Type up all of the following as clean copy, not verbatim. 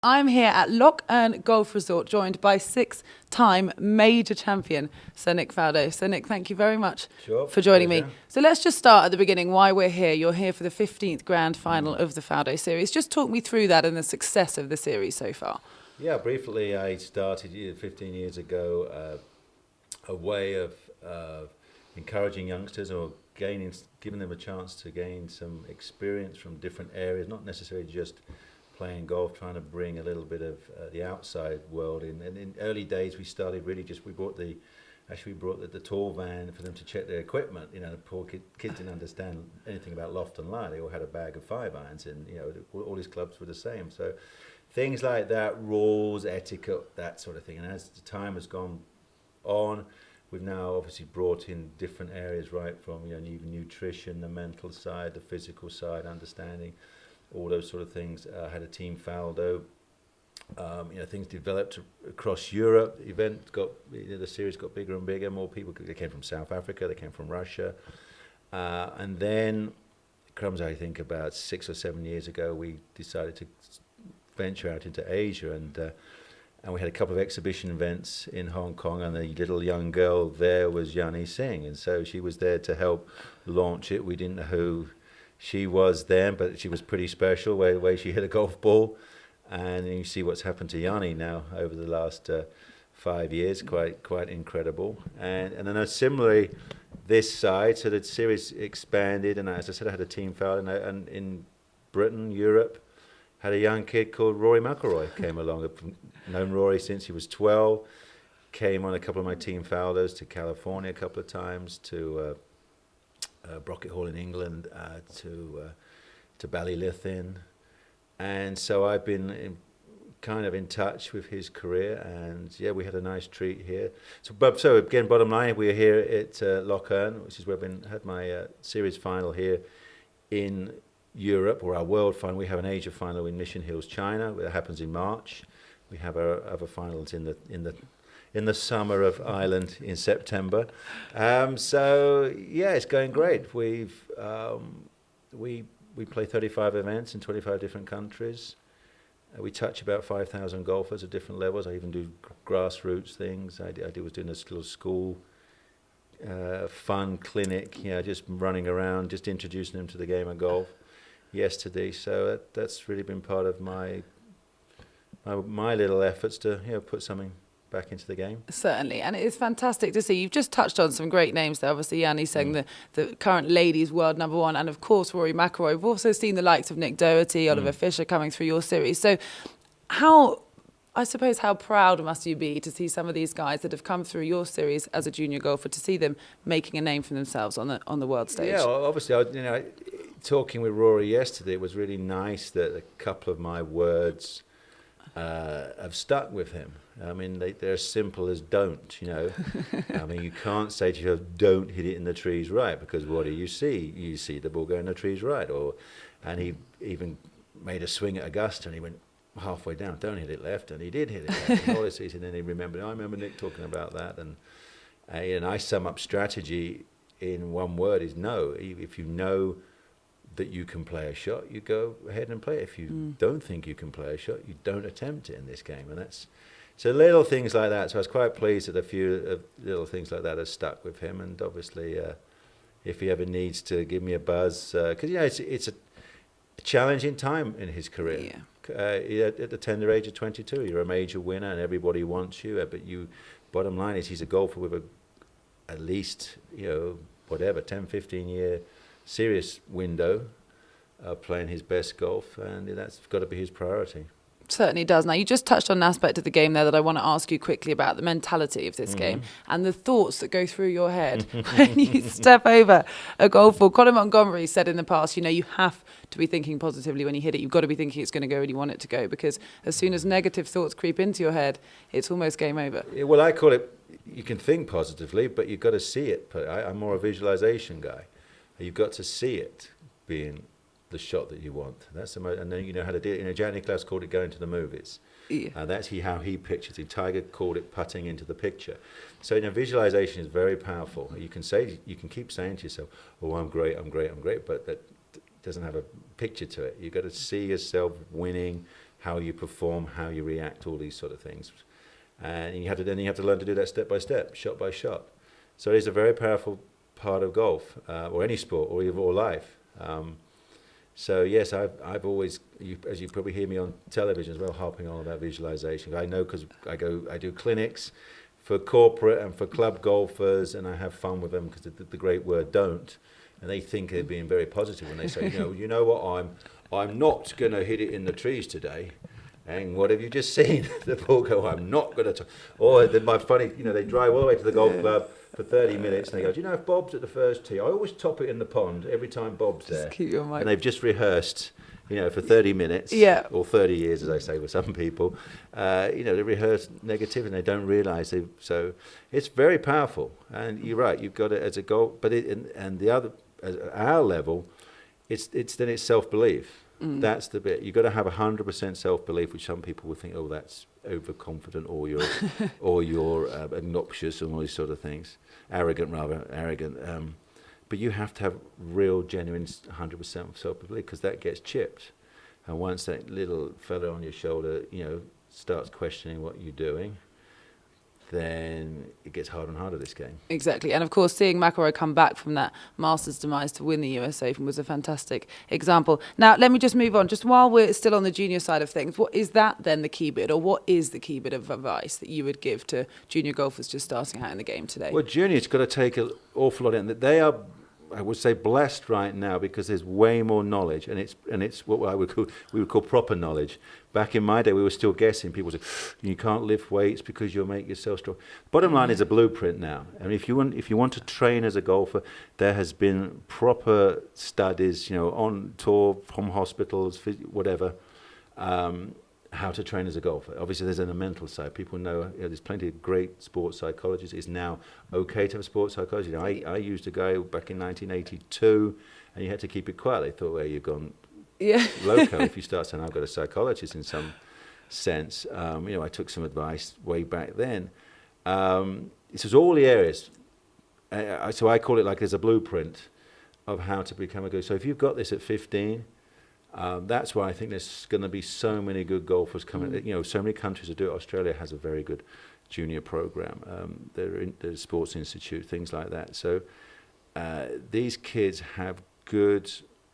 I'm here at Loch Earn Golf Resort, joined by six-time major champion, Sir Nick Faldo. So Nick, thank you very much for joining me. So let's just start at the beginning, why we're here. You're here for the 15th grand final of the Faldo Series. Just talk me through that and the success of the series so far. Yeah, briefly, I started 15 years ago a way of encouraging youngsters or giving them a chance to gain some experience from different areas, not necessarily just playing golf, trying to bring a little bit of the outside world in. And in early days, we started really we brought the tour van for them to check their equipment. You know, the poor kids didn't understand anything about loft and lie. They all had a bag of 5 irons, and you know, all his clubs were the same. So things like that, rules, etiquette, that sort of thing. And as the time has gone on, we've now obviously brought in different areas, right from even nutrition, the mental side, the physical side, understanding all those sort of things. Had a team Faldo. Things developed across Europe. The series got bigger and bigger. More people. They came from South Africa. They came from Russia, and then it comes, I think, about 6 or 7 years ago, we decided to venture out into Asia, and we had a couple of exhibition events in Hong Kong, and the little young girl there was R&A Singh, and so she was there to help launch it. We didn't know who she was then, but she was pretty special, the way she hit a golf ball. And you see what's happened to R&A now over the last 5 years, quite incredible. And then similarly, this side, so the series expanded, and as I said, I had a team foul, and in Britain, Europe, had a young kid called Rory Mcilroy came along. I've known Rory since he was 12. Came on a couple of my team Faldos to California a couple of times, to Brocket Hall in England, to Ballylithyn. And so I've been kind of in touch with his career, and yeah, we had a nice treat here. So again, bottom line, we're here at Loch Earn, which is where I've had my series final here in Europe, or our world final. We have an Asia final in Mission Hills, China. That happens in March. We have our other finals in the summer of Ireland in September. So yeah, it's going great. We play 35 events in 25 different countries. We touch about 5,000 golfers at different levels. I even do grassroots things. I was doing this little school fun clinic, just running around, just introducing them to the game of golf yesterday. So that's really been part of my little efforts to put something back into the game. Certainly, and it is fantastic to see. You've just touched on some great names there. Obviously, R&A Singh, the current ladies world #1, and of course Rory Mcilroy. We've also seen the likes of Nick Doherty, Oliver Fisher coming through your series. So how proud must you be to see some of these guys that have come through your series as a junior golfer, to see them making a name for themselves on the world stage? Yeah, obviously, talking with Rory yesterday, it was really nice that a couple of my words have stuck with him. I mean, they're as simple as don't, I mean, you can't say to yourself, don't hit it in the trees right, because what do you see? You see the ball go in the trees right. And he even made a swing at Augusta, and he went halfway down, don't hit it left, and he did hit it left. And all this, and then he remembered, I remember Nick talking about that. And I sum up strategy in one word is no. If you know that you can play a shot, you go ahead and play it. If you don't think you can play a shot, you don't attempt it in this game. And so little things like that. So I was quite pleased that a few little things like that have stuck with him. And obviously, if he ever needs to give me a buzz, because it's a challenging time in his career. Yeah. At the tender age of 22, you're a major winner, and everybody wants you. But bottom line is, he's a golfer with at least 10, 15 year serious window playing his best golf, and that's got to be his priority. Certainly does. Now, you just touched on an aspect of the game there that I want to ask you quickly about, the mentality of this game and the thoughts that go through your head when you step over a golf ball. Colin Montgomery said in the past, you have to be thinking positively when you hit it. You've got to be thinking it's going to go and you want it to go, because as soon as negative thoughts creep into your head, it's almost game over. Well, I call it, you can think positively, but you've got to see it. I'm more a visualization guy. You've got to see it being the shot that you want. That's the most, and then you know how to do it. Jack Nicklaus called it going to the movies. Yeah. That's how he pictures it. Tiger called it putting into the picture. So visualization is very powerful. You can keep saying to yourself, "Oh, I'm great, but that doesn't have a picture to it. You've got to see yourself winning, how you perform, how you react, all these sort of things. And you have to learn to do that step by step, shot by shot. So it is a very powerful part of golf, or any sport, or life. So yes, I've always, as you probably hear me on television as well, harping on about visualization. I know because I do clinics for corporate and for club golfers, and I have fun with them because the great word "don't," and they think they're being very positive when they say, you know what, I'm not going to hit it in the trees today. And what have you just seen? The ball go, I'm not going to. Or my funny, they drive all the way to the golf club for 30 minutes, and they go, do you know, if Bob's at the first tee, I always top it in the pond every time Bob's there. Keep your mic. And they've just rehearsed, for 30 minutes, or 30 years, as I say with some people. They rehearse negativity, and they don't realise. So it's very powerful. And you're right, you've got it as a goal. But the other, at our level, it's self-belief. That's the bit. You've got to have 100% self-belief, which some people would think, oh, that's overconfident, or you're obnoxious, and all these sort of things. Arrogant. But you have to have real, genuine 100% self-belief, because that gets chipped. And once that little fella on your shoulder, starts questioning what you're doing, then it gets harder and harder, this game. Exactly. And of course, seeing McIlroy come back from that Masters demise to win the US Open was a fantastic example. Now, let me just move on. Just while we're still on the junior side of things, what is that then the key bit, or what is the key bit of advice that you would give to junior golfers just starting out in the game today? Well, juniors got to take an awful lot in. They are, I would say, blessed right now, because there's way more knowledge, and it's what we would call proper knowledge. Back in my day, we were still guessing. People say you can't lift weights because you'll make yourself strong. Bottom line is a blueprint now. I mean, if you want to train as a golfer, there has been proper studies, on tour from hospitals, whatever, how to train as a golfer. Obviously, there's a mental side. People know, there's plenty of great sports psychologists. It's now okay to have sports psychology. I used a guy back in 1982, and you had to keep it quiet. They thought, well, you've gone loco if you start saying I've got a psychologist in some sense. I took some advice way back then. This was all the areas. So I call it like there's a blueprint of how to become a good. So if you've got this at 15, that's why I think there's going to be so many good golfers coming. So many countries that do it. Australia has a very good junior program. There's Sports Institute, things like that. So these kids have good,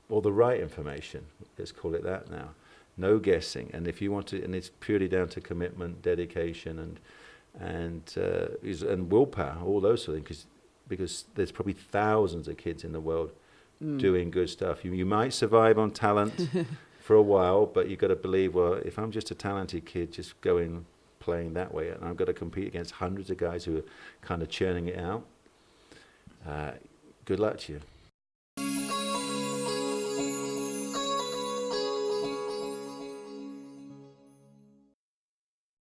or the right information, let's call it that now. No guessing. And if you want to, and it's purely down to commitment, dedication, and willpower, all those sort of things, because there's probably thousands of kids in the world doing good stuff. You might survive on talent for a while, but you've got to believe, well, if I'm just a talented kid just going playing that way, and I've got to compete against hundreds of guys who are kind of churning it out, good luck to you.